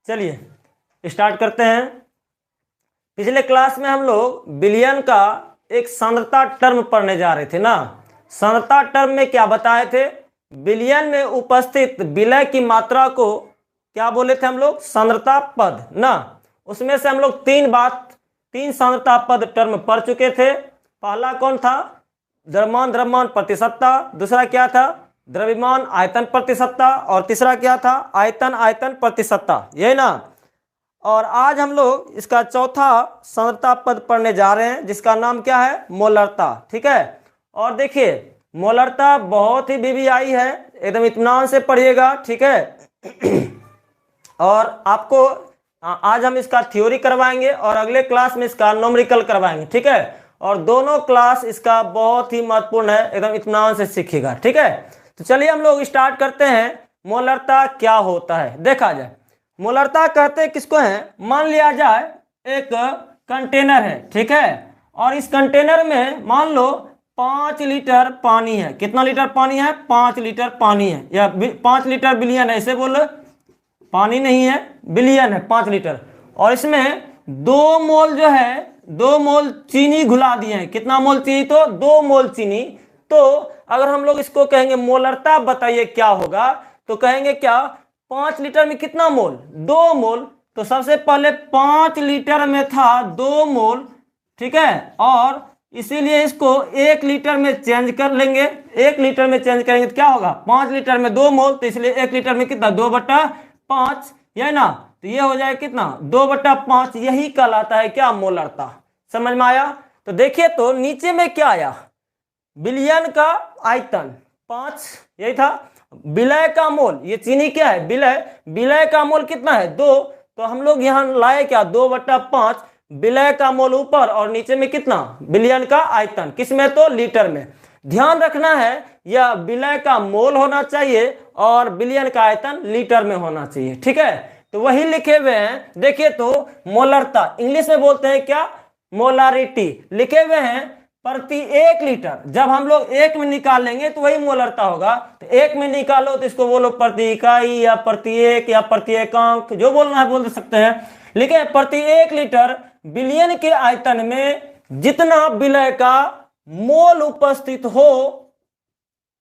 चलिए स्टार्ट करते हैं। पिछले क्लास में हम लोग बिलियन का एक सांद्रता टर्म पढ़ने जा रहे थे ना। सांद्रता टर्म में क्या बताए थे? बिलियन में उपस्थित विलय की मात्रा को क्या बोले थे हम लोग? सांद्रता पद ना। उसमें से हम लोग तीन सांद्रता पद टर्म पढ़ चुके थे। पहला कौन था? द्रव्यमान द्रव्यमान प्रतिशतता। दूसरा क्या था? द्रव्यमान आयतन प्रतिशतता। और तीसरा क्या था? आयतन आयतन प्रतिशतता, यही ना। और आज हम लोग इसका चौथा सांद्रता पद पढ़ने जा रहे हैं जिसका नाम क्या है? मोलरता। ठीक है। और देखिए मोलरता बहुत ही वीवीआई है, एकदम इत्मीनान से पढ़िएगा। ठीक है। और आपको आज हम इसका थ्योरी करवाएंगे और अगले क्लास में इसका न्यूमेरिकल करवाएंगे। ठीक है। और दोनों क्लास इसका बहुत ही महत्वपूर्ण है, एकदम इत्मीनान से सीखिएगा। ठीक है। तो चलिए हम लोग स्टार्ट करते हैं। मोलरता क्या होता है देखा जाए। मोलरता कहते हैं किसको है? मान लिया जाए एक कंटेनर है, ठीक है। और इस कंटेनर में मान लो 5 लीटर पानी है। कितना लीटर पानी है? 5 लीटर पानी है, या 5 लीटर बिलियन है, ऐसे बोलो। पानी नहीं है, बिलियन है, 5 लीटर। और इसमें 2 मोल जो है, 2 मोल चीनी घुला दिए हैं। कितना मोल चीनी? तो 2 मोल चीनी। तो अगर हम लोग इसको कहेंगे मोलरता बताइए क्या होगा, तो कहेंगे क्या? 5 लीटर में कितना मोल? 2 मोल। तो सबसे पहले 5 लीटर में था 2 मोल, ठीक है। और इसीलिए इसको 1 लीटर में चेंज कर लेंगे। 1 लीटर में चेंज करेंगे तो क्या होगा? 5 लीटर में 2 मोल, तो इसलिए 1 लीटर में कितना? 2/5, यही ना। तो ये हो जाए कितना? 2/5। यही कहलाता है क्या? मोलरता। समझ में आया? तो देखिए तो नीचे में क्या आया? बिलियन का आयतन 5, यही था। विलय का मोल, ये चीनी क्या है? विलय का मोल कितना है? 2। तो हम लोग यहाँ लाए क्या? 2/5। विलय का मोल ऊपर और नीचे में कितना? बिलियन का आयतन। किसमें? तो लीटर में। ध्यान रखना है यह विलय का मोल होना चाहिए और बिलियन का आयतन लीटर में होना चाहिए। ठीक है। तो वही लिखे हुए हैं। देखिए तो मोलरता इंग्लिश में बोलते हैं क्या? मोलारिटी। लिखे हुए हैं प्रति 1 लीटर। जब हम लोग 1 में निकालेंगे तो वही मोलरता होगा। तो 1 में निकालो तो इसको बोलो प्रति इकाई या प्रति 1 या प्रति एकांक, जो बोलना है बोल सकते हैं। लिखे प्रति 1 लीटर बिलियन के आयतन में जितना विलय का मोल उपस्थित हो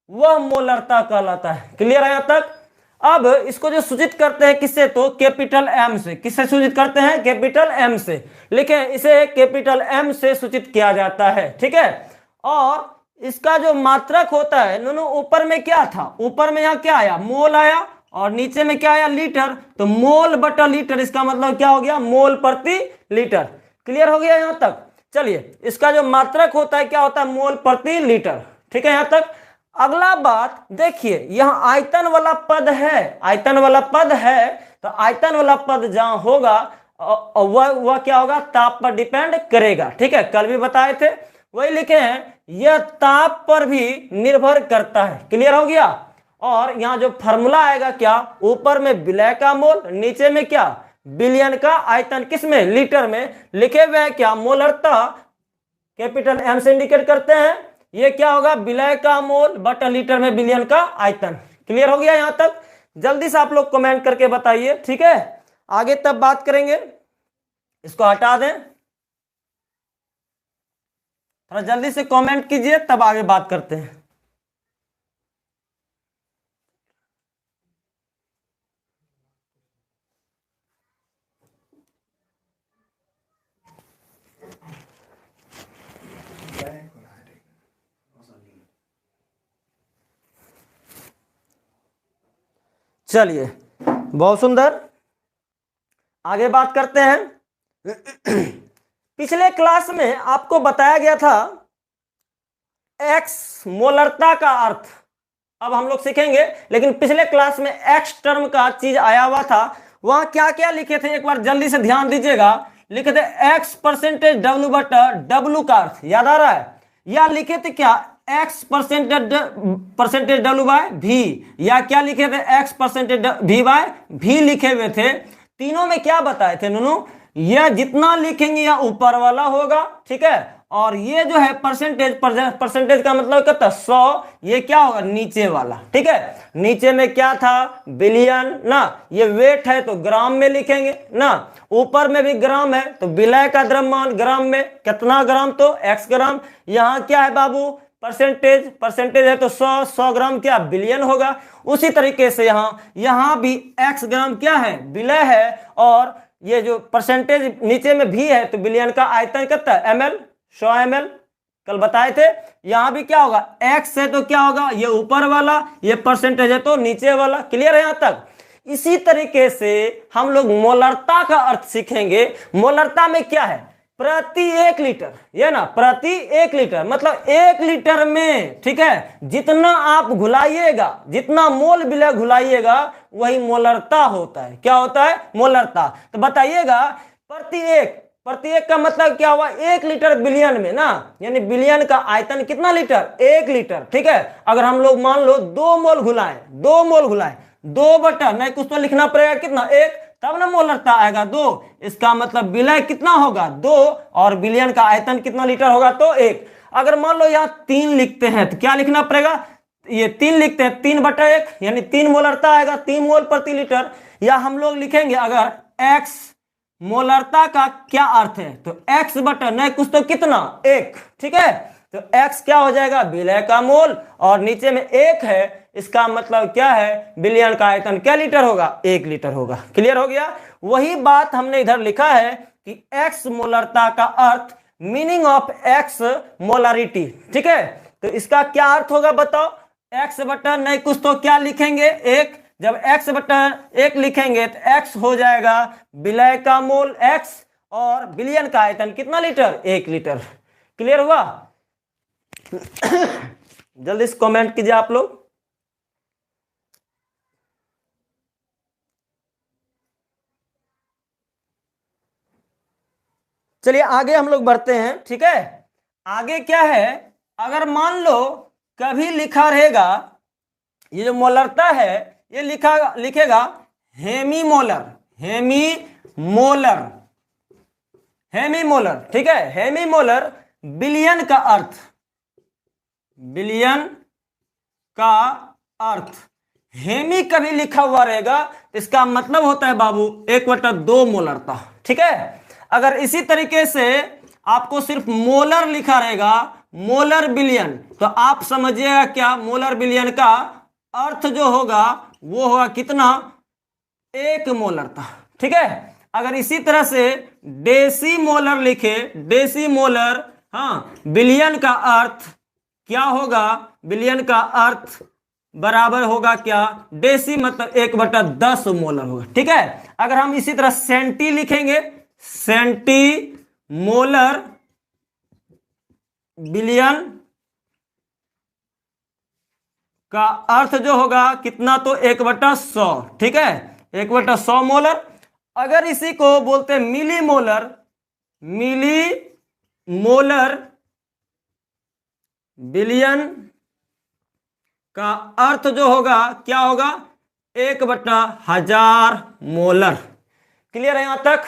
वह मोलरता कहलाता है। क्लियर है यहाँ तक? अब इसको जो सूचित करते हैं किससे? तो कैपिटल एम से। किससे सूचित करते हैं? कैपिटल एम से। लिखे इसे कैपिटल एम से सूचित किया जाता है। ठीक है। और इसका जो मात्रक होता है, दोनों ऊपर में क्या था? ऊपर में यहाँ क्या आया? मोल आया। और नीचे में क्या आया? लीटर। तो मोल बटा लीटर, इसका मतलब क्या हो गया? मोल प्रति लीटर। क्लियर हो गया यहाँ तक? चलिए इसका जो मात्रक होता है क्या होता है? मोल प्रति लीटर। ठीक है यहाँ तक? अगला बात देखिए, यहाँ आयतन वाला पद है। आयतन वाला पद है तो आयतन वाला पद जहां होगा वह क्या होगा? ताप पर डिपेंड करेगा। ठीक है, कल भी बताए थे, वही लिखे हैं। यह ताप पर भी निर्भर करता है। क्लियर हो गया? और यहाँ जो फॉर्मूला आएगा क्या? ऊपर में विलय का मोल, नीचे में क्या? बिलियन का आयतन। किसमें? लीटर में। लिखे हुए हैं क्या? मोलरता कैपिटल एम से इंडिकेट करते हैं। ये क्या होगा? विलय का मोल बटा लीटर में बिलियन का आयतन। क्लियर हो गया यहाँ तक? जल्दी से आप लोग कमेंट करके बताइए। ठीक है, आगे तब बात करेंगे। इसको हटा दें, थोड़ा जल्दी से कमेंट कीजिए तब आगे बात करते हैं। चलिए बहुत सुंदर, आगे बात करते हैं। पिछले क्लास में आपको बताया गया था एक्स मोलरता का अर्थ। अब हम लोग सीखेंगे, लेकिन पिछले क्लास में एक्स टर्म का चीज आया हुआ था। वहां क्या क्या लिखे थे? एक बार जल्दी से ध्यान दीजिएगा। लिखे थे एक्स परसेंटेज डब्ल्यू बटा डब्ल्यू का अर्थ, याद आ रहा है? या लिखे थे क्या? एक्स परसेंटेज डब्ल्यू बाय भी, या क्या लिखे थे? एक्स परसेंटेज भी बाय भी लिखे हुए थे। तीनों में क्या बताए थे नूनू? यह जितना लिखेंगे यह ऊपर वाला होगा, ठीक है, और ये जो है परसेंटेज, परसेंटेज का मतलब कितना 100, ये क्या होगा नीचे वाला, ठीक है। नीचे में क्या था बिलियन ना, ये वेट है तो ग्राम में लिखेंगे ना, ऊपर में भी ग्राम है तो विलय का द्रव्यमान ग्राम में, कितना ग्राम तो x ग्राम। यहाँ क्या है बाबू परसेंटेज, परसेंटेज है तो 100 ग्राम क्या बिलियन होगा। उसी तरीके से यहाँ भी x ग्राम क्या है विलय है, और ये जो परसेंटेज नीचे में भी है तो बिलियन का आयतन कितना है ml, 100 ml कल बताए थे। यहाँ भी क्या होगा x है तो क्या होगा ये ऊपर वाला, ये परसेंटेज है तो नीचे वाला। क्लियर है यहाँ तक। इसी तरीके से हम लोग मोलरता का अर्थ सीखेंगे। मोलरता में क्या है प्रति 1 लीटर, ये ना प्रति 1 लीटर मतलब 1 लीटर में, ठीक है, जितना आप घुलाइएगा, जितना मोल विलय घुलाइएगा वही मोलरता होता है। क्या होता है मोलरता। तो बताइएगा प्रति एक का मतलब क्या हुआ 1 लीटर बिलियन में ना, यानी बिलियन का आयतन कितना लीटर 1 लीटर, ठीक है। अगर हम लोग मान लो 2 मोल घुलाएं 2 बटा नहीं कुछ तो लिखना पड़ेगा कितना 1, तब ना मोलरता आएगा 2। इसका मतलब विलय कितना होगा 2 और बिलियन का आयतन कितना लीटर होगा तो 1। अगर मान लो यहाँ 3 लिखते हैं तो क्या लिखना पड़ेगा, ये 3 लिखते हैं 3 बटा 1 यानी 3 मोलरता आएगा, 3 मोल प्रति लीटर। या हम लोग लिखेंगे अगर x मोलरता का क्या अर्थ है तो x बटा नहीं कुछ तो कितना 1, ठीक है। तो x क्या हो जाएगा विलय का मोल और नीचे में 1 है, इसका मतलब क्या है बिलियन का आयतन क्या लीटर होगा 1 लीटर होगा। क्लियर हो गया। वही बात हमने इधर लिखा है कि x मोलरता का अर्थ मीनिंग ऑफ x मोलारिटी, ठीक है। तो इसका क्या अर्थ होगा बताओ, x बटा नहीं कुछ तो क्या लिखेंगे 1, जब x बटा 1 लिखेंगे तो x हो जाएगा विलय का मोल x और बिलियन का आयतन कितना लीटर 1 लीटर। क्लियर हुआ। जल्दी से कमेंट कीजिए आप लोग। चलिए आगे हम लोग बढ़ते हैं, ठीक है। आगे क्या है, अगर मान लो कभी लिखा रहेगा ये जो मोलरता है ये लिखेगा हेमीमोलर, ठीक है। हेमीमोलर बिलियन का अर्थ, बिलियन का अर्थ हेमी कभी लिखा हुआ रहेगा इसका मतलब होता है बाबू 1/2 मोलरता, ठीक है। अगर इसी तरीके से आपको सिर्फ मोलर लिखा रहेगा मोलर बिलियन तो आप समझिएगा क्या मोलर बिलियन का अर्थ जो होगा वो होगा कितना 1 मोलरता, ठीक है। अगर इसी तरह से डेसी मोलर लिखे, डेसी मोलर बिलियन का अर्थ क्या होगा, बिलियन का अर्थ बराबर होगा क्या डेसी मतलब 1/10 मोलर होगा, ठीक है। अगर हम इसी तरह सेंटी लिखेंगे सेंटी मोलर बिलियन का अर्थ जो होगा कितना तो 1/100, ठीक है 1/100 मोलर। अगर इसी को बोलते हैं मिली मोलर बिलियन का अर्थ जो होगा क्या होगा 1/1000 मोलर। क्लियर है यहां तक।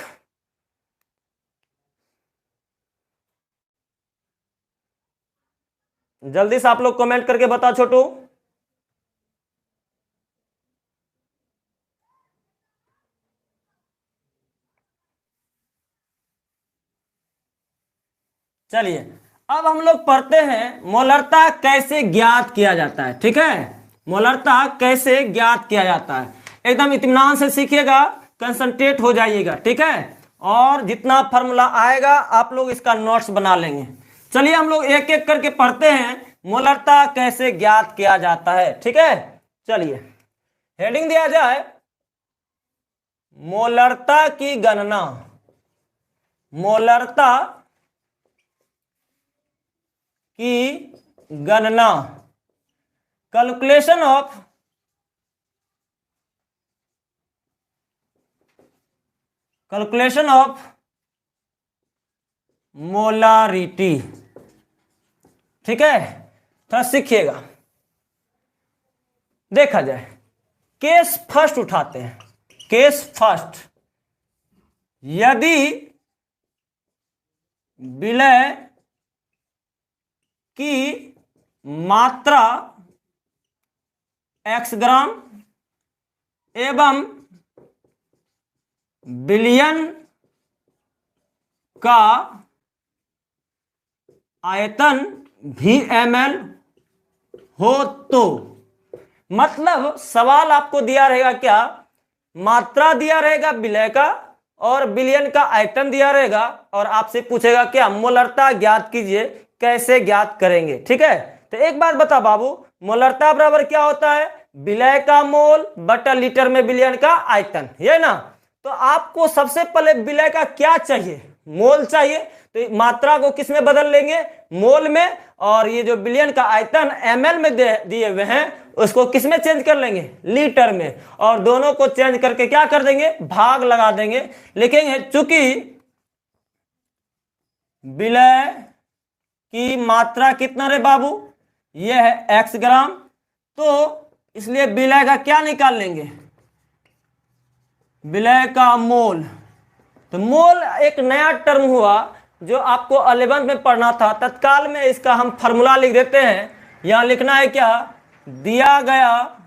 जल्दी से आप लोग कमेंट करके बता छोटू। चलिए अब हम लोग पढ़ते हैं मोलरता कैसे ज्ञात किया जाता है, ठीक है। मोलरता कैसे ज्ञात किया जाता है एकदम इत्मीनान से सीखिएगा, कंसंट्रेट हो जाइएगा, ठीक है। और जितना फार्मूला आएगा आप लोग इसका नोट्स बना लेंगे। चलिए हम लोग एक एक करके पढ़ते हैं मोलरता कैसे ज्ञात किया जाता है, ठीक है। चलिए हेडिंग दिया जाए मोलरता की गणना, मोलरता की गणना, कैलकुलेशन ऑफ मोलारिटी, ठीक है। थोड़ा सीखिएगा। देखा जाए केस फर्स्ट उठाते हैं, केस फर्स्ट यदि विलय की मात्रा x ग्राम एवं बिलियन का आयतन VmL हो तो, मतलब सवाल आपको दिया रहेगा क्या, मात्रा दिया रहेगा विलय का और बिलियन का आयतन दिया रहेगा और आपसे पूछेगा क्या, मोलरता ज्ञात कीजिए, कैसे ज्ञात करेंगे। ठीक है, तो एक बात बता बाबू, मोलरता बराबर क्या होता है, विलय का मोल बटा लीटर में बिलियन का आयतन, ये ना। तो आपको सबसे पहले विलय का क्या चाहिए, मोल चाहिए, तो मात्रा को किस में बदल लेंगे, मोल में, और ये जो बिलियन का आयतन ml में दिए हुए हैं उसको किस में चेंज कर लेंगे, लीटर में, और दोनों को चेंज करके क्या कर देंगे, भाग लगा देंगे। लिखेंगे चूंकि विलय की मात्रा कितना रे बाबू, ये है x ग्राम, तो इसलिए विलय का क्या निकाल लेंगे, विलय का मोल। तो मोल एक नया टर्म हुआ जो आपको 11th में पढ़ना था, तत्काल में इसका हम फार्मूला लिख देते हैं। यहां लिखना है क्या, दिया गया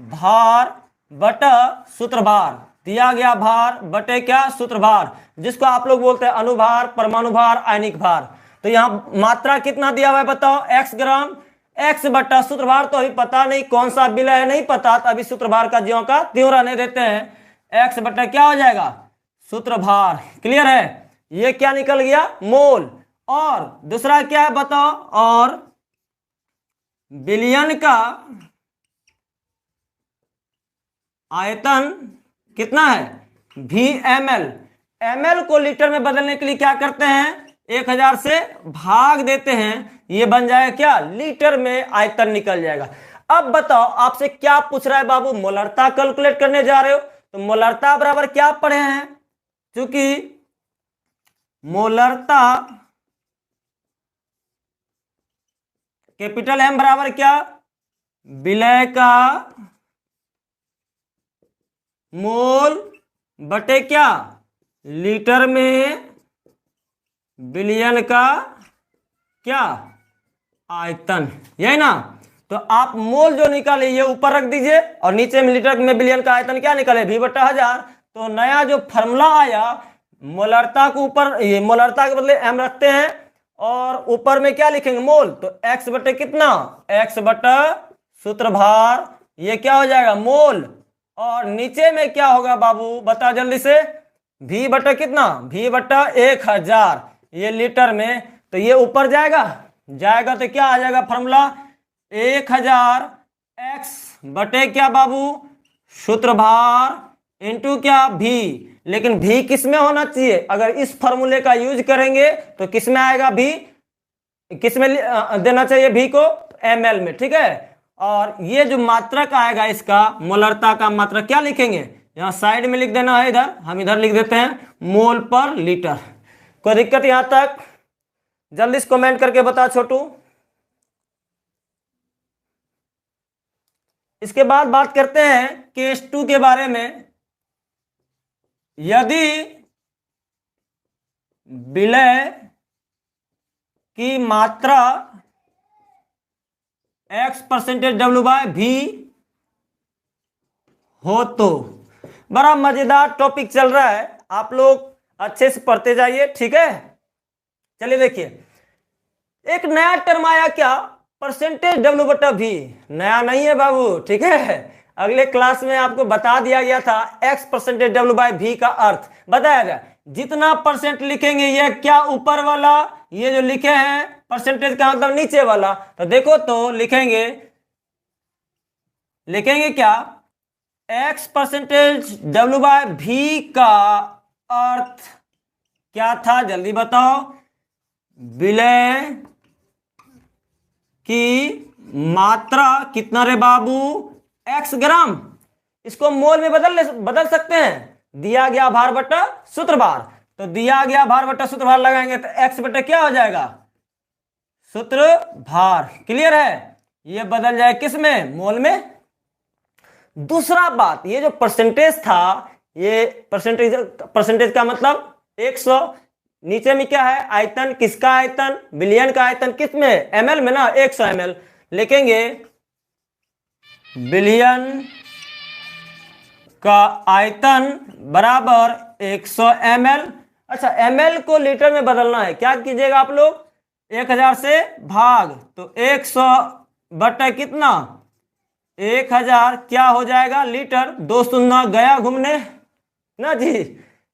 भार बटा सूत्र भार, दिया गया भार बटे क्या, सूत्र भार, जिसको आप लोग बोलते हैं अनुभार, परमाणु भार, आयनिक भार। तो यहां मात्रा कितना दिया हुआ है बताओ, x ग्राम, x बटा सूत्र भार तो अभी पता नहीं कौन सा विलय है, नहीं पता, तो अभी सूत्र भार का ज्यों का त्यों रहने देते हैं, x बटा क्या हो जाएगा, सूत्र भार। क्लियर है, ये क्या निकल गया, मोल। और दूसरा क्या है बताओ, और बिलियन का आयतन कितना है, VmL। ml को लीटर में बदलने के लिए क्या करते हैं, 1000 से भाग देते हैं, ये बन जाएगा क्या, लीटर में आयतन निकल जाएगा। अब बताओ आपसे क्या पूछ रहा है बाबू, मोलरता कैलकुलेट करने जा रहे हो, तो मोलरता बराबर क्या पढ़े हैं, क्योंकि मोलरता कैपिटल M बराबर क्या, विलय का मोल बटे क्या, लीटर में बिलियन का क्या, आयतन, यही ना। तो आप मोल जो निकाले ये ऊपर रख दीजिए और नीचे में लीटर में बिलियन का आयतन क्या निकाले, V बटा 1000। तो नया जो फॉर्मूला आया, मोलरता को ऊपर, ये मोलरता के बदले M रखते हैं और ऊपर में क्या लिखेंगे, मोल, तो x बटे कितना, x बटा सूत्र भार, ये क्या हो जाएगा, मोल। और नीचे में क्या होगा बाबू बता जल्दी से, V बटा कितना, V बटा 1000, ये लीटर में, तो ये ऊपर जाएगा तो क्या आ जाएगा फॉर्मूला, 1000 x बटे क्या बाबू, सूत्र भार इंटू क्या, V। लेकिन V किस में होना चाहिए, अगर इस फॉर्मूले का यूज करेंगे तो किस में आएगा, V किस में देना चाहिए, V को ml में। ठीक है, और ये जो मात्रक आएगा इसका, मोलरता का मात्रक क्या लिखेंगे, यहाँ साइड में लिख देना है, इधर हम इधर लिख देते हैं मोल पर लीटर। कोई दिक्कत यहां तक, जल्दी से कमेंट करके बता छोटू। इसके बाद बात करते हैं केस 2 के बारे में। यदि विलय की मात्रा x%W/V हो तो, बड़ा मजेदार टॉपिक चल रहा है, आप लोग अच्छे से पढ़ते जाइए। ठीक है, चलिए देखिए, एक नया टर्म आया क्या, %W/V। नया नहीं है बाबू, ठीक है, अगले क्लास में आपको बता दिया गया था x%W/V का अर्थ बताया गया। जितना परसेंट लिखेंगे, ये क्या ऊपर वाला, ये जो लिखे हैं परसेंटेज का मतलब नीचे वाला, तो देखो तो लिखेंगे क्या, x%W/V का अर्थ क्या था, जल्दी बताओ, विलय की मात्रा कितना रे बाबू, x ग्राम। इसको मोल में बदल सकते हैं, दिया गया भार बटा सूत्र भार, तो दिया गया भार बटा सूत्र भार लगाएंगे तो x बटा क्या हो जाएगा, सूत्र भार। क्लियर है, ये बदल जाए किस में, मोल में। दूसरा बात, ये जो परसेंटेज था, ये परसेंटेज का मतलब 100, नीचे में क्या है, आयतन, किसका आयतन, विलयन का आयतन, किस में, एमएल में ना, 100 ml लिखेंगे। विलयन का आयतन बराबर 100 ml। अच्छा, ml को लीटर में बदलना है, क्या कीजिएगा आप लोग, 1000 से भाग, तो 100 बटा कितना, 1000 क्या हो जाएगा लीटर, 2 शून्य गया घूमने ना जी।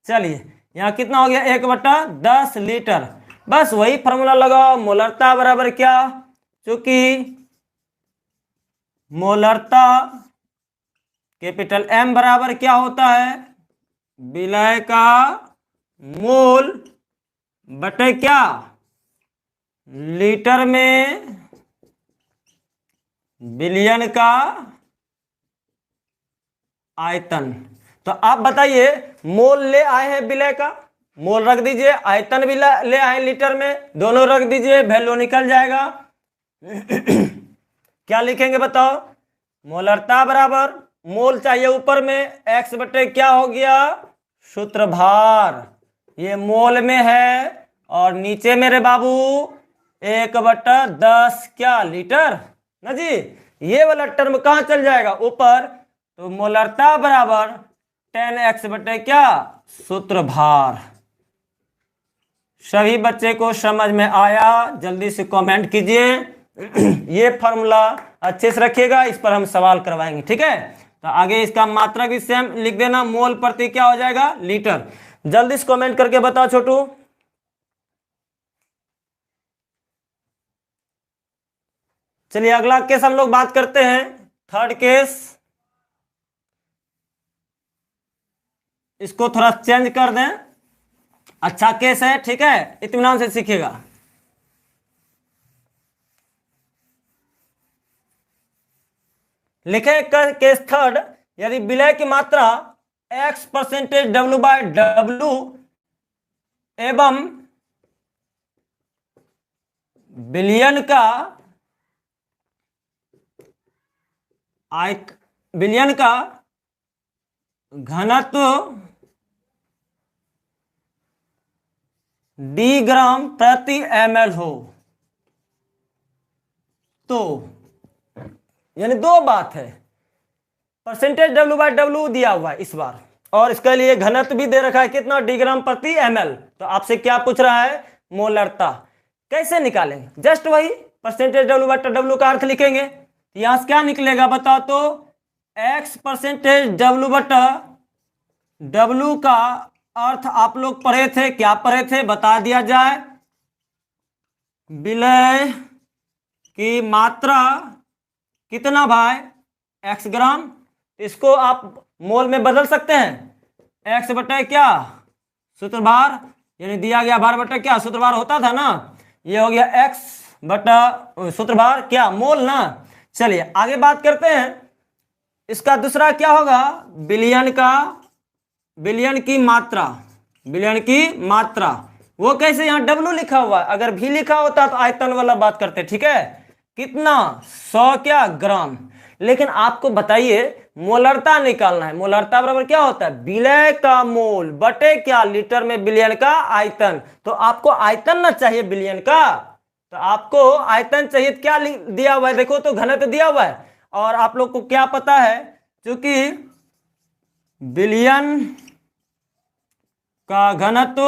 चलिए यहाँ कितना हो गया, 1/10 लीटर। बस वही फॉर्मूला लगाओ, मोलरता बराबर क्या, चूंकि मोलरता कैपिटल M बराबर क्या होता है, विलय का मोल बटे क्या, लीटर में विलयन का आयतन। तो आप बताइए, मोल ले आए हैं विलय का, मोल रख दीजिए, आयतन भी ले आए लीटर में, दोनों रख दीजिए, वैल्यू निकल जाएगा। क्या लिखेंगे बताओ, मोलरता बराबर, मोल चाहिए ऊपर में, x बटे क्या हो गया, सूत्र भार, ये मोल में है, और नीचे मेरे बाबू 1/10 क्या लीटर ना जी। ये वाला टर्म कहाँ चल जाएगा, ऊपर, तो मोलरता बराबर 10x बटे क्या, सूत्र भार। सभी बच्चे को समझ में आया, जल्दी से कमेंट कीजिए। ये फॉर्मूला अच्छे से रखिएगा, इस पर हम सवाल करवाएंगे, ठीक है। तो आगे इसका मात्रा भी सेम लिख देना, मोल प्रति क्या हो जाएगा, लीटर। जल्दी से कमेंट करके बताओ छोटू। चलिए अगला केस हम लोग बात करते हैं, थर्ड केस। इसको थोड़ा चेंज कर दें, अच्छा केस है, ठीक है, इत्मीनान से सीखिएगा। लिखे केस थर्ड, यदि विलय की मात्रा x% W/W एवं विलयन का घनत्व d ग्राम प्रति ml हो, तो यानी दो बात है, परसेंटेज W/W दिया हुआ है इस बार, और इसके लिए घनत्व भी दे रखा है कितना, d ग्राम प्रति ml। तो आपसे क्या पूछ रहा है, मोलरता। कैसे निकालेंगे, जस्ट वही परसेंटेज W/W का अर्थ लिखेंगे। यहां से क्या निकलेगा बताओ तो, x% W/W का अर्थ आप लोग पढ़े थे, क्या पढ़े थे बता दिया जाए, विलय की मात्रा कितना भाई, x ग्राम, इसको आप मोल में बदल सकते हैं, x बटे क्या, सूत्र भार, यानी दिया गया भार बटे क्या, सूत्र भार होता था ना, ये हो गया x बटा सूत्र भार क्या, मोल ना। चलिए आगे बात करते हैं, इसका दूसरा क्या होगा, विलयन की मात्रा, विलयन की मात्रा, वो कैसे, यहाँ W लिखा हुआ है, अगर भी लिखा होता तो आयतन वाला बात करते, ठीक है, कितना, 100 क्या ग्राम। लेकिन आपको बताइए मोलरता निकालना है, मोलरता बराबर क्या होता है, विलय का मोल बटे क्या, लीटर में विलयन का आयतन। तो आपको आयतन ना चाहिए विलयन का, तो आपको आयतन चाहिए, क्या दिया हुआ है देखो तो, घनत्व दिया हुआ है, और आप लोग को क्या पता है, क्योंकि विलयन का घनत्व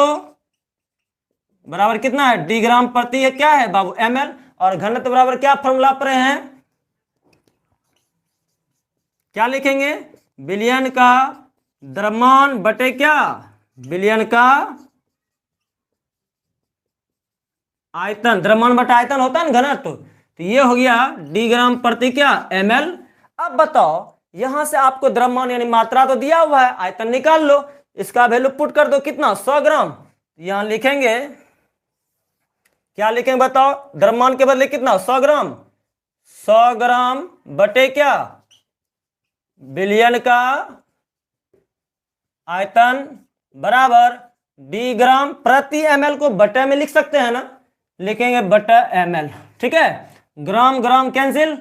बराबर कितना है, d ग्राम प्रति है क्या है बाबू, ml, और घनत्व बराबर क्या फॉर्मूला पर हैं, क्या लिखेंगे, विलयन का द्रव्यमान बटे क्या, विलयन का आयतन, द्रव्यमान बटा आयतन होता है ना घनत्व, तो ये हो गया d ग्राम प्रति क्या, ml। अब बताओ यहां से आपको द्रव्यमान यानी मात्रा तो दिया हुआ है, आयतन निकाल लो, इसका वैल्यू पुट कर दो कितना, 100 ग्राम। यहां लिखेंगे, क्या लिखेंगे बताओ, द्रव्यमान के बदले कितना, 100 ग्राम, 100 ग्राम बटे क्या, विलयन का आयतन बराबर d ग्राम प्रति ml को बटे में लिख सकते हैं ना, लिखेंगे बटा ml, ठीक है, ग्राम ग्राम कैंसिल,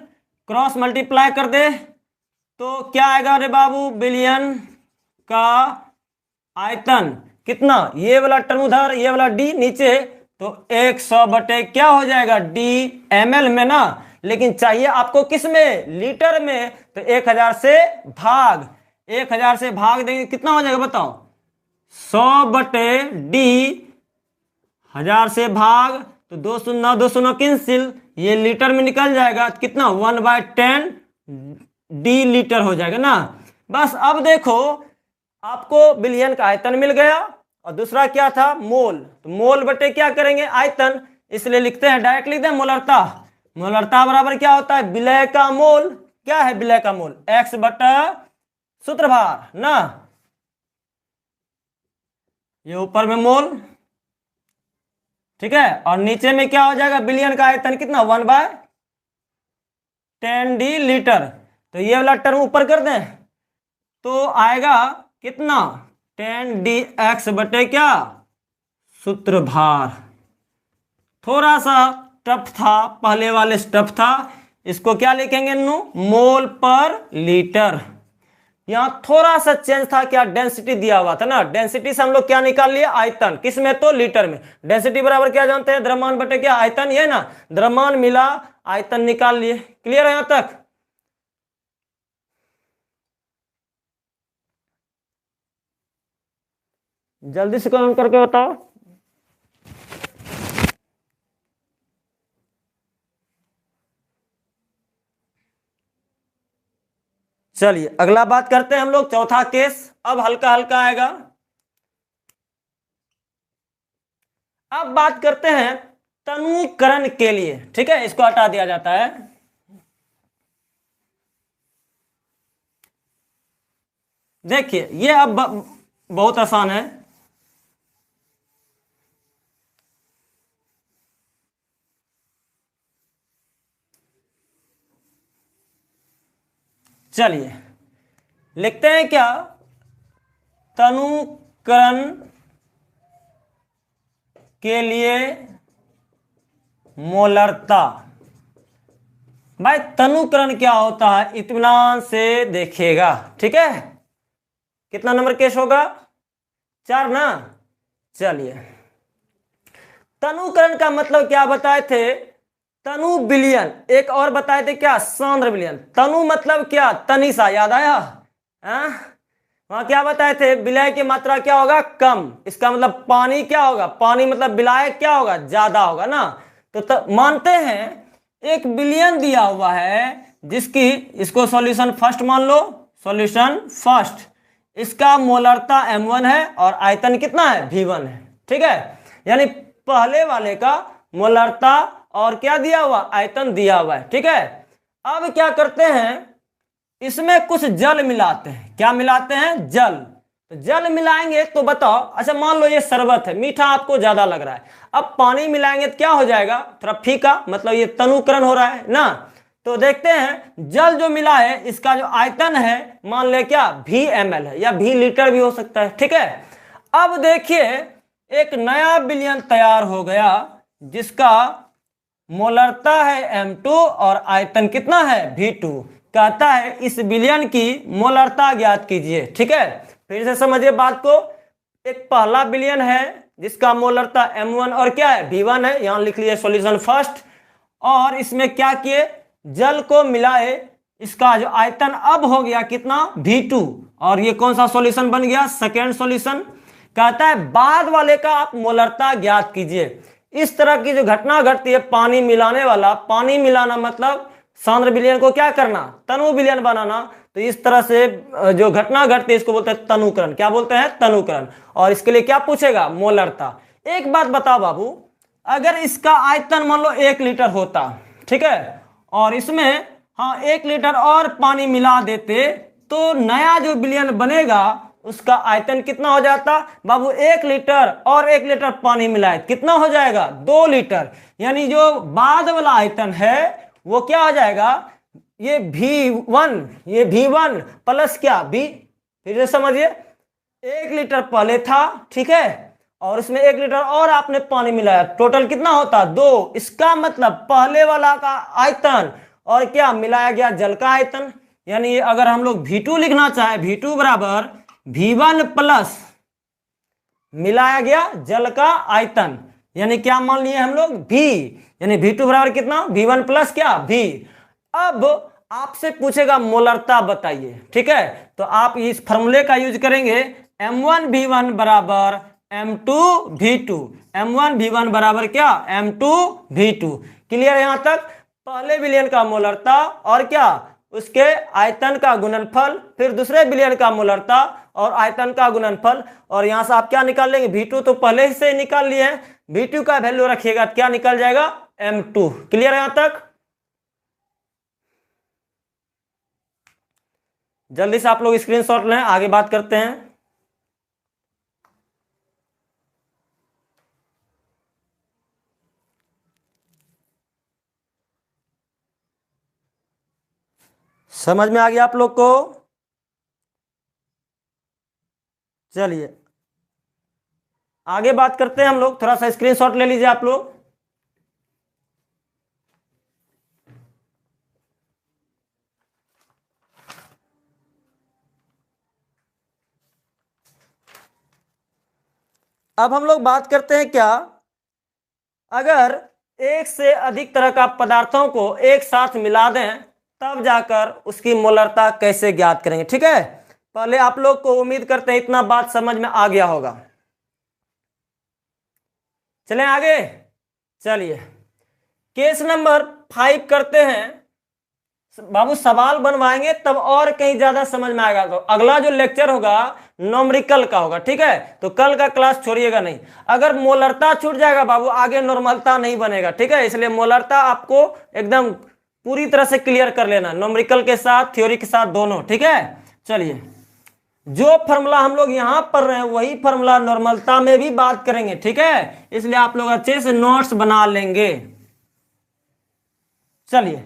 क्रॉस मल्टीप्लाई कर दे तो क्या आएगा रे बाबू, विलयन का आयतन कितना, ये वाला टर्म उधर, ये वाला डी नीचे, तो 100 बटे क्या हो जाएगा डी ml में ना, लेकिन चाहिए आपको किस में, लीटर में, तो 1000 से भाग, 1000 से भाग देंगे कितना हो जाएगा बताओ, 100 बटे डी, 1000 से भाग, तो 2 कैंसिल, ये लीटर में निकल जाएगा, कितना 1/10 डी लीटर हो जाएगा ना। बस अब देखो आपको बिलियन का आयतन मिल गया, और दूसरा क्या था, मोल, तो मोल बटे क्या करेंगे, आयतन, इसलिए लिखते हैं, डायरेक्ट लिखते हैं मोलरता। मोलरता बराबर क्या होता है, विलय का मोल, क्या है विलय का मोल, x बटा सूत्रभार ना, ये ऊपर में मोल, ठीक है, और नीचे में क्या हो जाएगा, बिलियन का आयतन कितना 1/10 डी लीटर, तो ये वाला टर्म ऊपर कर दें, तो आएगा कितना 10 डी एक्स बटे क्या सूत्रभार। थोड़ा सा टफ था, पहले वाले टफ था, इसको क्या लिखेंगे नु, मोल पर लीटर। यहां थोड़ा सा चेंज था, क्या डेंसिटी दिया हुआ था ना, डेंसिटी से हम लोग क्या निकाल लिए, आयतन, किस में, तो लीटर में। डेंसिटी बराबर क्या जानते हैं, द्रव्यमान बटे क्या आयतन, ये ना, द्रव्यमान मिला आयतन निकाल लिए। क्लियर है यहां तक। जल्दी से कमेंट करके बताओ। चलिए अगला बात करते हैं हम लोग, चौथा केस, अब हल्का हल्का आएगा। अब बात करते हैं तनुकरण के लिए, ठीक है, इसको हटा दिया जाता है। देखिए ये अब बहुत आसान है। चलिए लिखते हैं क्या, तनुकरण के लिए मोलरता। भाई तनुकरण क्या होता है, इत्मीनान से देखिएगा, ठीक है। कितना नंबर केस होगा, 4 ना। चलिए तनुकरण का मतलब क्या बताए थे, तनु विलयन, एक और बताए थे क्या, सांद्र विलयन। तनु मतलब क्या, तनिषा, याद आया, वहां क्या बताए थे, विलय की मात्रा क्या होगा, कम, इसका मतलब पानी क्या होगा, पानी मतलब विलायक क्या होगा, ज्यादा होगा ना। तो मानते हैं एक विलयन दिया हुआ है, जिसकी, इसको सॉल्यूशन फर्स्ट मान लो, सॉल्यूशन फर्स्ट, इसका मोलरता m1 है और आयतन कितना है, v1 है, ठीक है। यानी पहले वाले का मोलरता और क्या दिया हुआ, आयतन दिया हुआ है, ठीक है। अब क्या करते हैं, इसमें कुछ जल मिलाते हैं, क्या मिलाते हैं, जल। तो जल मिलाएंगे तो बताओ, अच्छा मान लो ये शरबत है, मीठा आपको ज्यादा लग रहा है, अब पानी मिलाएंगे तो क्या हो जाएगा, थोड़ा फीका, मतलब ये तनुकरण हो रहा है ना। तो देखते हैं जल जो मिला है, इसका जो आयतन है मान ले क्या VmL है, या V लीटर भी हो सकता है, ठीक है। अब देखिए एक नया विलयन तैयार हो गया, जिसका मोलरता है m2 और आयतन कितना है v2। कहता है इस विलयन की मोलरता ज्ञात कीजिए, ठीक है। फिर से समझिए बात को, एक पहला विलयन है जिसका मोलरता m1 और क्या है, v1 है, यहां लिख लिए सॉल्यूशन फर्स्ट, और इसमें क्या किए, जल को मिलाए, इसका जो आयतन अब हो गया कितना, v2, और ये कौन सा सॉल्यूशन बन गया, सेकेंड सॉल्यूशन। कहता है बाद वाले का आप मोलरता ज्ञात कीजिए। इस तरह की जो घटना घटती है, पानी मिलाने वाला, पानी मिलाना मतलब सांद्र विलयन को क्या करना, तनु विलयन बनाना, तो इस तरह से जो घटना घटती है इसको बोलते हैं तनुकरण। क्या बोलते हैं, तनुकरण। और इसके लिए क्या पूछेगा, मोलरता। एक बात बताओ बाबू, अगर इसका आयतन मान लो 1 लीटर होता, ठीक है, और इसमें हाँ 1 लीटर और पानी मिला देते, तो नया जो विलयन बनेगा उसका आयतन कितना हो जाता बाबू, 1 लीटर और 1 लीटर पानी मिलाए कितना हो जाएगा, 2 लीटर। यानी जो बाद वाला आयतन है वो क्या हो जाएगा, ये V1 प्लस क्या V, फिर से समझिए 1 लीटर पहले था, ठीक है, और इसमें 1 लीटर और आपने पानी मिलाया, टोटल कितना होता, 2। इसका मतलब पहले वाला का आयतन और क्या मिलाया गया, जल का आयतन। यानी अगर हम लोग V2 लिखना चाहे, V2 बराबर V1 प्लस मिलाया गया जल का आयतन, यानी क्या मान लिए हम लोग V, यानी V2 बराबर कितना V1 प्लस क्या V। अब आपसे पूछेगा मोलरता बताइए, ठीक है, तो आप इस फॉर्मूले का यूज करेंगे M1V1 बराबर M2V2, M1V1 बराबर क्या M2V2। क्लियर यहां तक। पहले विलयन का मोलरता और क्या उसके आयतन का गुणनफल, फिर दूसरे विलयन का मोलरता और आयतन का गुणनफल, और यहां से आप क्या निकाल लेंगे V2 तो पहले से निकाल लिए हैं, V2 का वैल्यू रखिएगा क्या निकल जाएगा M2। क्लियर यहां तक। जल्दी से आप लोग स्क्रीनशॉट लें, आगे बात करते हैं। समझ में आ गया आप लोग को। चलिए आगे बात करते हैं हम लोग, थोड़ा सा स्क्रीनशॉट ले लीजिए आप लोग। अब हम लोग बात करते हैं क्या, अगर एक से अधिक तरह का पदार्थों को एक साथ मिला दें तब जाकर उसकी मोलरता कैसे ज्ञात करेंगे। ठीक है, पहले आप लोग को उम्मीद करते हैं इतना बात समझ में आ गया होगा। चलें आगे। चलिए केस नंबर 5 करते हैं। बाबू सवाल बनवाएंगे तब और कहीं ज्यादा समझ में आएगा। तो अगला जो लेक्चर होगा नॉमरिकल का होगा, ठीक है, तो कल का क्लास छोड़िएगा नहीं। अगर मोलरता छूट जाएगा बाबू आगे नॉर्मलता नहीं बनेगा, ठीक है, इसलिए मोलरता आपको एकदम पूरी तरह से क्लियर कर लेना, नॉमरिकल के साथ थ्योरी के साथ दोनों, ठीक है। चलिए जो फॉर्मूला हम लोग यहां पढ़ रहे हैं वही फॉर्मूला नॉर्मलता में भी बात करेंगे, ठीक है, इसलिए आप लोग अच्छे से नोट्स बना लेंगे। चलिए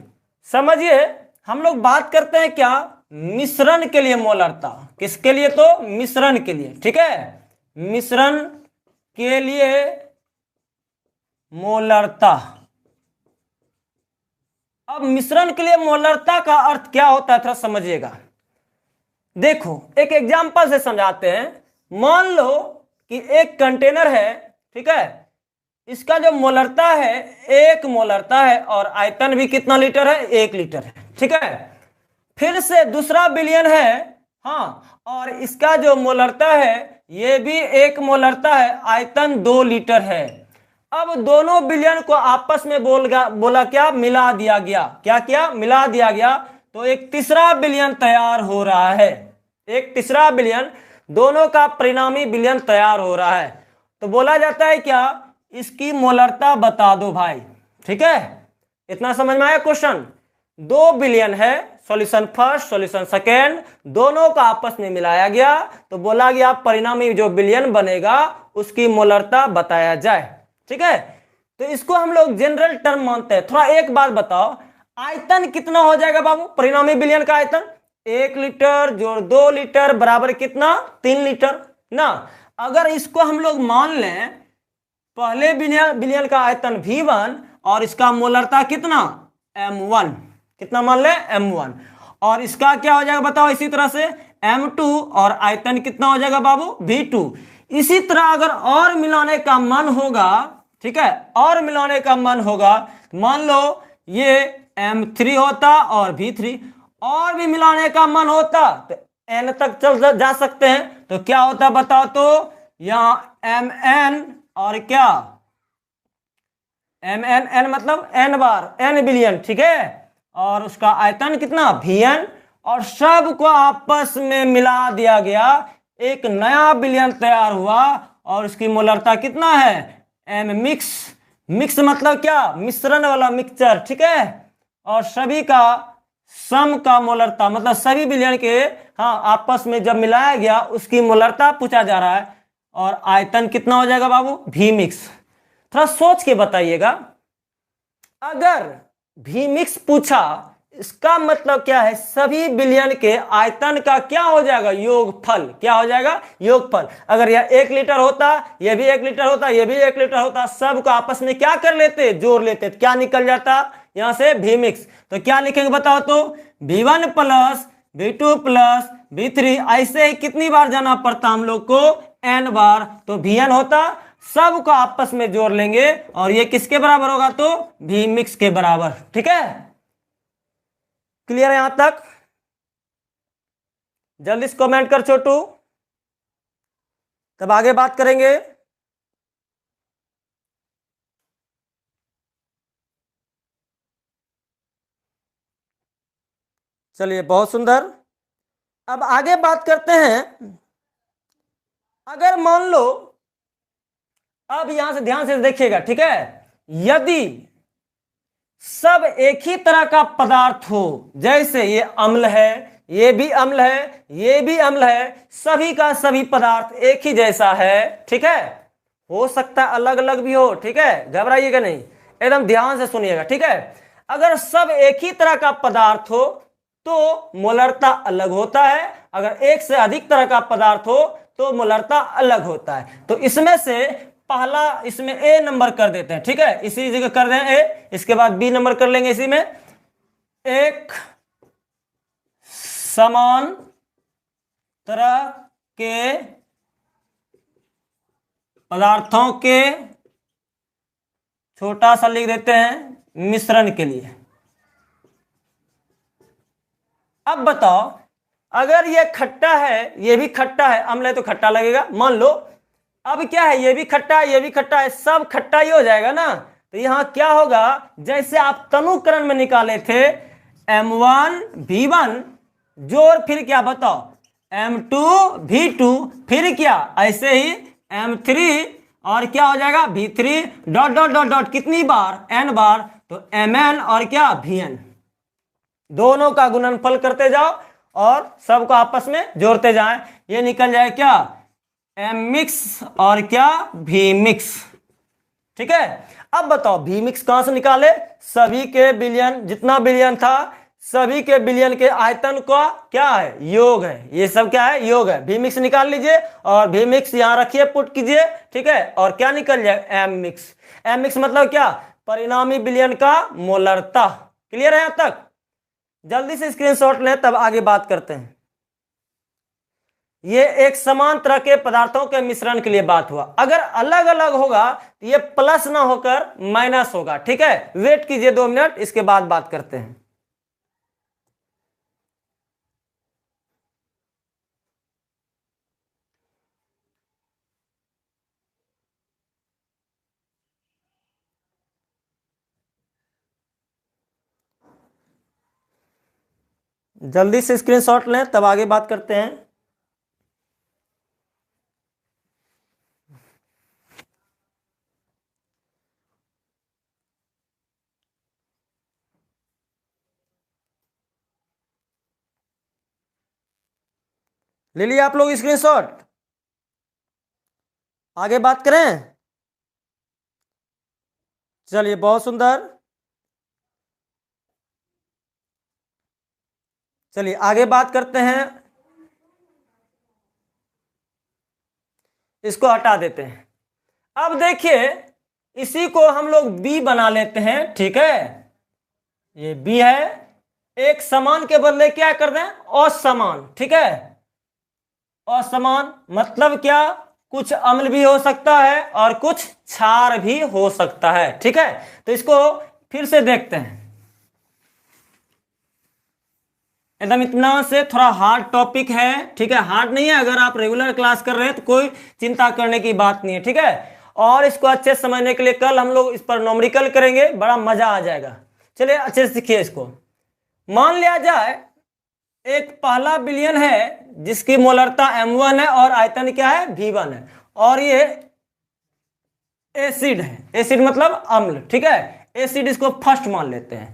समझिए, हम लोग बात करते हैं क्या मिश्रण के लिए मोलरता। किसके लिए? तो मिश्रण के लिए, ठीक है, मिश्रण के लिए मोलरता। अब मिश्रण के लिए मोलरता का अर्थ क्या होता है थोड़ा समझिएगा। देखो एक एग्जांपल से समझाते हैं। मान लो कि एक कंटेनर है, ठीक है, इसका जो मोलरता है 1 मोलरता है और आयतन भी कितना लीटर है 1 लीटर है, ठीक है। फिर से दूसरा विलयन है, हाँ, और इसका जो मोलरता है ये भी 1 मोलरता है, आयतन 2 लीटर है। अब दोनों विलयन को आपस में बोला क्या मिला दिया गया। क्या किया? मिला दिया गया। तो एक तीसरा विलयन तैयार हो रहा है, एक तीसरा विलयन, दोनों का परिणामी विलयन तैयार हो रहा है। तो बोला जाता है क्या, इसकी मोलरता बता दो भाई, ठीक है। इतना समझ में आया क्वेश्चन। 2 विलयन है, सॉल्यूशन फर्स्ट सॉल्यूशन सेकेंड, दोनों का आपस में मिलाया गया, तो बोला गया परिणामी जो विलयन बनेगा उसकी मोलरता बताया जाए, ठीक है। तो इसको हम लोग जनरल टर्म मानते हैं। थोड़ा एक बात बताओ, आयतन कितना हो जाएगा बाबू परिणामी विलयन का आयतन? 1 लीटर जोड़ 2 लीटर बराबर कितना 3 लीटर ना। अगर इसको हम लोग मान लें पहले विलयन का आयतन V1 और इसका मोलरता कितना M1, कितना मान ले M1, और इसका क्या हो जाएगा बताओ इसी तरह से M2 और आयतन कितना हो जाएगा बाबू V2। इसी तरह अगर और मिलाने का मन होगा, ठीक है, और मिलाने का मन होगा, मान लो ये M3 होता और V3, और भी मिलाने का मन होता तो N तक चल जा सकते हैं। तो क्या होता बताओ तो यहाँ Mn और क्या MnN मतलब N बार N विलयन, ठीक है, और उसका आयतन कितना Vn, और सब को आपस में मिला दिया गया, एक नया विलयन तैयार हुआ और उसकी मोलरता कितना है M मिक्स। मिक्स मतलब क्या मिश्रण वाला मिक्सचर, ठीक है, और सभी का सम का मोलरता मतलब सभी विलयन के हाँ आपस में जब मिलाया गया उसकी मोलरता पूछा जा रहा है, और आयतन कितना हो जाएगा बाबू V मिक्स। थोड़ा सोच के बताइएगा, अगर V मिक्स पूछा इसका मतलब क्या है सभी विलयन के आयतन का क्या हो जाएगा योगफल। क्या हो जाएगा योगफल। अगर यह 1 लीटर होता, यह भी 1 लीटर होता, यह भी 1 लीटर होता, सब को आपस में क्या कर लेते जोड़ लेते, क्या निकल जाता यहां से V मिक्स। तो क्या लिखेंगे बताओ तो V1 plus V2 plus V3, ऐसे ही कितनी बार जाना पड़ता हम लोग को n बार, तो Vn होता, सब को आपस में जोड़ लेंगे और ये किसके बराबर होगा, तो V मिक्स के बराबर। ठीक है, क्लियर है यहां तक? जल्दी से कमेंट कर छोटू, तब आगे बात करेंगे। चलिए बहुत सुंदर, अब आगे बात करते हैं। अगर मान लो, अब यहां से ध्यान से देखिएगा, ठीक है, यदि सब एक ही तरह का पदार्थ हो, जैसे ये अम्ल है, ये भी अम्ल है, ये भी अम्ल है, सभी का सभी पदार्थ एक ही जैसा है, ठीक है, हो सकता है अलग अलग भी हो, ठीक है, घबराइएगा नहीं, एकदम ध्यान से सुनिएगा, ठीक है। अगर सब एक ही तरह का पदार्थ हो तो मोलरता अलग होता है, अगर एक से अधिक तरह का पदार्थ हो तो मोलरता अलग होता है। तो इसमें से पहला, इसमें ए नंबर कर देते हैं, ठीक है, इसी जगह कर दें ए, इसके बाद बी नंबर कर लेंगे इसी में। एक समान तरह के पदार्थों के, छोटा सा लिख देते हैं, मिश्रण के लिए। अब बताओ, अगर ये खट्टा है, ये भी खट्टा है, अम्ल है तो खट्टा लगेगा, मान लो। अब क्या है, ये भी खट्टा है, ये भी खट्टा है, सब खट्टा ही हो जाएगा ना। तो यहां क्या होगा, जैसे आप तनुकरण में निकाले थे M1 V1 जोड़, फिर क्या बताओ, M2 V2, फिर क्या, ऐसे ही M3 और क्या हो जाएगा V3 dot dot dot dot, कितनी बार, n बार, तो Mn और क्या Vn, दोनों का गुणनफल करते जाओ और सबको आपस में जोड़ते जाएं, ये निकल जाए क्या, M मिक्स और क्या V मिक्स। ठीक है, अब बताओ V मिक्स कहां से निकाले, सभी के विलयन, जितना विलयन था सभी के विलयन के आयतन का क्या है, योग है, ये सब क्या है, योग है। V मिक्स निकाल लीजिए और V मिक्स यहां रखिए, पुट कीजिए, ठीक है, और क्या निकल जाए, M मिक्स। M मिक्स मतलब क्या, परिणामी विलयन का मोलरता। क्लियर है यहां तक? जल्दी से स्क्रीनशॉट लें, तब आगे बात करते हैं। ये एक समान तरह के पदार्थों के मिश्रण के लिए बात हुआ, अगर अलग अलग होगा तो ये प्लस ना होकर माइनस होगा। ठीक है, वेट कीजिए 2 मिनट, इसके बाद बात करते हैं। जल्दी से स्क्रीनशॉट लें, तब आगे बात करते हैं। ले लिया आप लोग स्क्रीनशॉट, आगे बात करें। चलिए बहुत सुंदर, चलिए आगे बात करते हैं। इसको हटा देते हैं। अब देखिए, इसी को हम लोग बी बना लेते हैं। ठीक है, ये बी है, एक समान के बदले क्या कर दें, असमान। ठीक है, असमान मतलब क्या, कुछ अम्ल भी हो सकता है और कुछ क्षार भी हो सकता है। ठीक है, तो इसको फिर से देखते हैं। एकदम इतना से थोड़ा हार्ड टॉपिक है, ठीक है, हार्ड नहीं है, अगर आप रेगुलर क्लास कर रहे हैं तो कोई चिंता करने की बात नहीं है। ठीक है, और इसको अच्छे से समझने के लिए कल हम लोग इस पर न्यूमेरिकल करेंगे, बड़ा मजा आ जाएगा। चलिए अच्छे से सीखिए इसको। मान लिया जाए एक पहला विलयन है जिसकी मोलरता M1 है और आयतन क्या है, V1 है, और ये एसिड है, एसिड मतलब अम्ल। ठीक है, एसिड इसको फर्स्ट मान लेते हैं।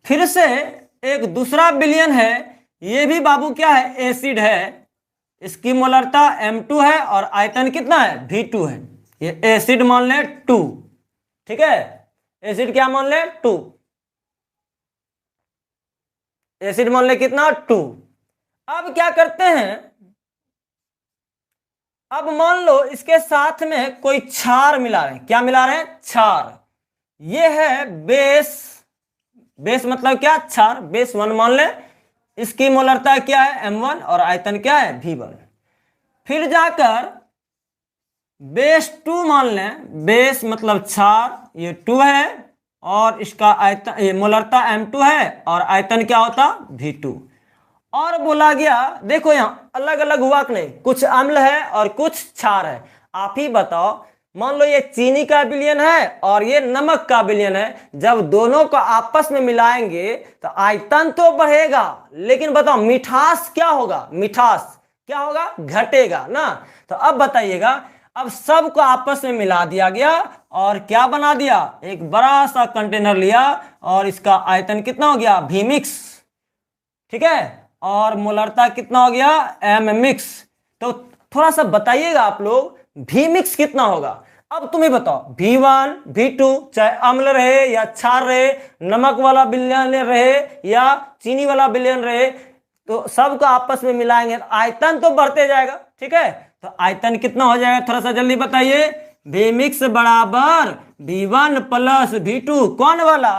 फिर से एक दूसरा विलयन है, ये भी बाबू क्या है, एसिड है, इसकी मोलरता M2 है और आयतन कितना है, V2 है, ये एसिड मान ले 2। ठीक है, एसिड क्या मान ले, 2, एसिड मान ले कितना, 2। अब क्या करते हैं, अब मान लो इसके साथ में कोई क्षार मिला रहे हैं, क्या मिला रहे हैं, क्षार। ये है बेस, बेस मतलब क्या, क्षार, बेस 1 मान ले, इसकी मोलरता क्या है, M1 और आयतन क्या है, V1। फिर जाकर बेस 2 मान लें, बेस मतलब क्षार, ये 2 है और इसका आयतन, ये मोलरता M2 है और आयतन क्या होता V2। और बोला गया, देखो यहाँ अलग अलग हुआ कि नहीं, कुछ अम्ल है और कुछ क्षार है। आप ही बताओ, मान लो ये चीनी का विलयन है और ये नमक का विलयन है, जब दोनों को आपस में मिलाएंगे तो आयतन तो बढ़ेगा, लेकिन बताओ मिठास क्या होगा, मिठास क्या होगा, घटेगा ना। तो अब बताइएगा, अब सबको आपस में मिला दिया गया और क्या बना दिया, एक बड़ा सा कंटेनर लिया और इसका आयतन कितना हो गया, V मिक्स, ठीक है, और मोलरता कितना हो गया, M मिक्स। तो थोड़ा सा बताइएगा आप लोग, V मिक्स कितना होगा। अब तुम्हें बताओ, V1 V2 चाहे अम्ल रहे या क्षार रहे, नमक वाला विलयन रहे या चीनी वाला विलयन रहे, तो सबको आपस में मिलाएंगे आयतन तो बढ़ते जाएगा, ठीक है। तो आयतन कितना हो जाएगा, थोड़ा सा जल्दी बताइए। V मिक्स बराबर V1 प्लस V2, कौन वाला,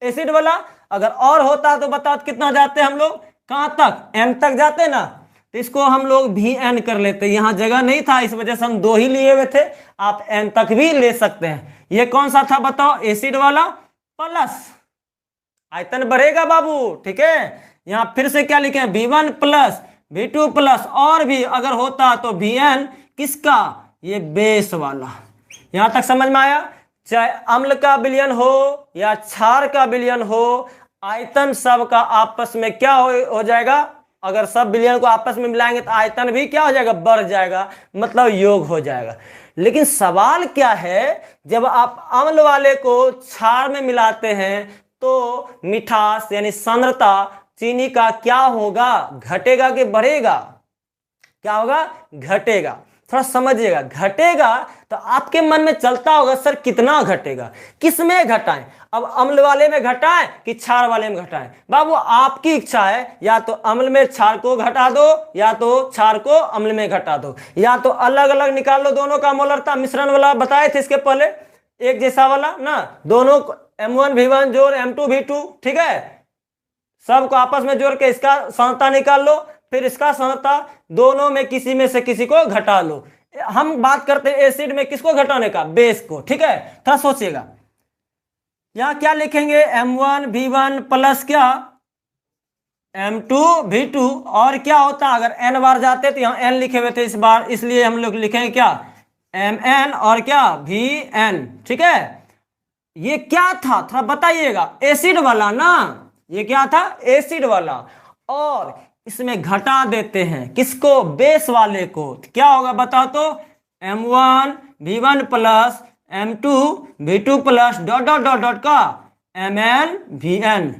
एसिड वाला। अगर और होता तो बताओ कितना जाते हम लोग, कहां तक, M तक जाते ना। तो इसको हम लोग VN कर लेते, यहां जगह नहीं था इस वजह से हम 2 ही लिए हुए थे, आप N तक भी ले सकते हैं। ये कौन सा था बताओ, एसिड वाला, प्लस आयतन बढ़ेगा बाबू, ठीक है। यहां फिर से क्या लिखे, V1 प्लस V2 प्लस, और भी अगर होता तो VN, किसका, ये बेस वाला। यहां तक समझ में आया। चाहे अम्ल का विलयन हो या क्षार का विलयन हो, आयतन सब का आपस में क्या हो जाएगा, अगर सब विलयन को आपस में मिलाएंगे तो आयतन भी क्या हो जाएगा, बढ़ जाएगा, मतलब योग हो जाएगा। लेकिन सवाल क्या है, जब आप अम्ल वाले को क्षार में मिलाते हैं तो मिठास यानी सांद्रता चीनी का क्या होगा, घटेगा कि बढ़ेगा, क्या होगा, घटेगा। थोड़ा समझिएगा, घटेगा तो आपके मन में चलता होगा सर कितना घटेगा, किसमें घटाएं, अब अम्ल वाले में घटाएं कि क्षार वाले में घटाएं। बाबू आपकी इच्छा है, या तो अम्ल में क्षार को घटा दो या तो क्षार को अम्ल में घटा दो, या तो अलग अलग निकाल लो दोनों का मोलरता, मिश्रण वाला बताए थे इसके पहले, एक जैसा वाला ना, दोनों M1 V1 जोड़ M2 V2, ठीक है, सबको आपस में जोड़ के इसका सांद्रता निकाल लो, फिर इसका सांद्रता, दोनों में किसी में से किसी को घटा लो। हम बात करते हैं एसिड में किसको घटाने का, बेस को, ठीक है। थोड़ा सोचिएगा, यहां क्या लिखेंगे, M1 V1 प्लस क्या, M2 V2, और क्या होता अगर n बार जाते तो यहां n लिखे हुए थे इस बार, इसलिए हम लोग लिखेंगे क्या, Mn और क्या Vn, ठीक है। ये क्या था थोड़ा बताइएगा, एसिड वाला ना, ये क्या था, एसिड वाला, और इसमें घटा देते हैं किसको, बेस वाले को, क्या होगा बताओ तो, M1 V1 plus M2 V2 plus dot dot dot dot का Mn Vn,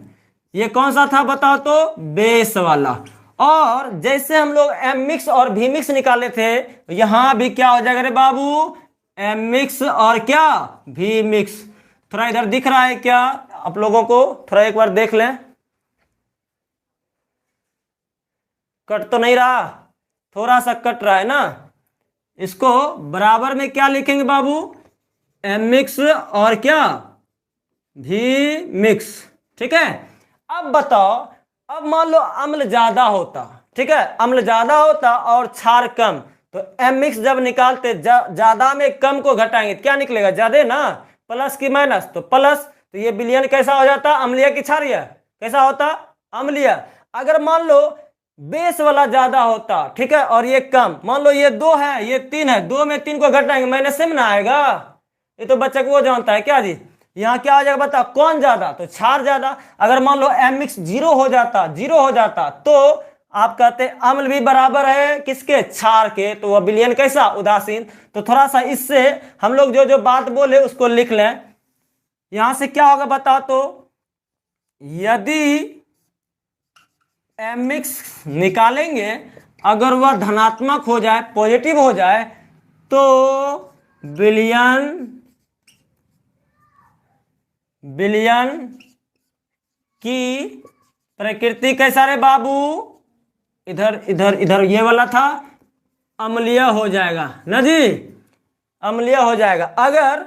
ये कौन सा था बताओ तो, बेस वाला। और जैसे हम लोग M मिक्स और V मिक्स निकाले थे, यहां भी क्या हो जाएगा रे बाबू, M मिक्स और क्या, V मिक्स। थोड़ा इधर दिख रहा है क्या आप लोगों को, थोड़ा एक बार देख लें, कट तो नहीं रहा, थोड़ा सा कट रहा है ना। इसको बराबर में क्या लिखेंगे बाबू, M मिक्स और क्या, V मिक्स, ठीक है। अब बताओ, अब मान लो अम्ल ज्यादा होता, ठीक है, अम्ल ज्यादा होता और क्षार कम, तो M मिक्स जब निकालते ज्यादा में कम को घटाएंगे क्या निकलेगा, ज्यादा ना, प्लस की माइनस, तो प्लस, तो ये विलयन कैसा हो जाता, अम्लीय की क्षारीय, कैसा होता, अम्लीय। अगर मान लो बेस वाला ज्यादा होता, ठीक है, और ये कम, मान लो ये 2 है ये 3 है, 2 में 3 को घटाएंगे माइनस से में ना आएगा, ये तो बच्चा को वो जानता है क्या जी। यहाँ क्या आ जाएगा बता, कौन ज्यादा, तो क्षार ज्यादा। अगर मान लो M मिक्स 0 हो जाता तो आप कहते अम्ल भी बराबर है किसके, क्षार के, तो वह विलयन कैसा, उदासीन। तो थोड़ा सा इससे हम लोग जो जो बात बोले उसको लिख लें। यहां से क्या होगा बताओ तो, यदि M मिक्स निकालेंगे अगर वह धनात्मक हो जाए, पॉजिटिव हो जाए, तो विलयन की प्रकृति कैसा रे बाबू, इधर इधर इधर ये वाला था, अम्लीय हो जाएगा ना जी, अम्लीय हो जाएगा। अगर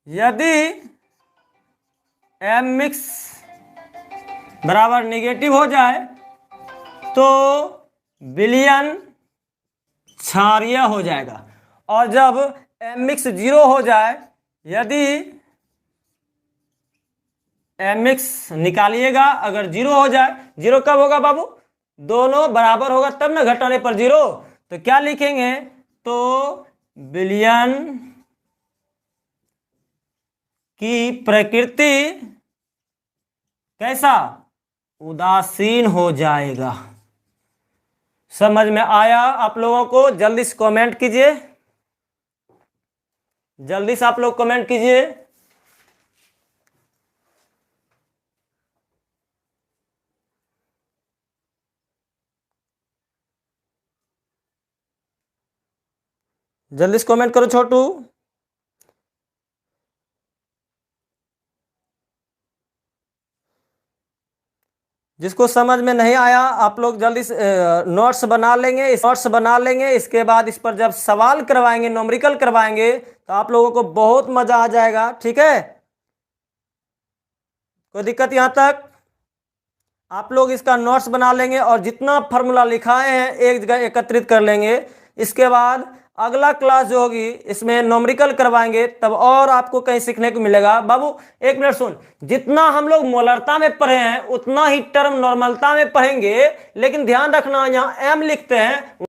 यदि M मिक्स बराबर निगेटिव हो जाए तो विलयन क्षारीय हो जाएगा। और जब mx 0 हो जाए, यदि mx निकालिएगा, अगर 0 हो जाए, 0 कब होगा बाबू, दोनों बराबर होगा तब ना, घटाने पर 0। तो क्या लिखेंगे, तो विलयन की प्रकृति कैसा, उदासीन हो जाएगा। समझ में आया आप लोगों को? जल्दी से कमेंट कीजिए, जल्दी से आप लोग कमेंट कीजिए। जल्दी से कमेंट करो छोटू। जिसको समझ में नहीं आया आप लोग जल्दी से नोट्स बना लेंगे, इसके बाद इस पर जब सवाल करवाएंगे, न्यूमेरिकल करवाएंगे, तो आप लोगों को बहुत मजा आ जाएगा। ठीक है, कोई दिक्कत यहां तक? आप लोग इसका नोट्स बना लेंगे और जितना फार्मूला लिखाए हैं एक जगह एकत्रित कर लेंगे। इसके बाद अगला क्लास जो होगी इसमें न्यूमेरिकल करवाएंगे, तब और आपको कहीं सीखने को मिलेगा। बाबू एक मिनट सुन, जितना हम लोग मोलरता में पढ़े हैं उतना ही टर्म नॉर्मलता में पढ़ेंगे, लेकिन ध्यान रखना यहाँ m लिखते हैं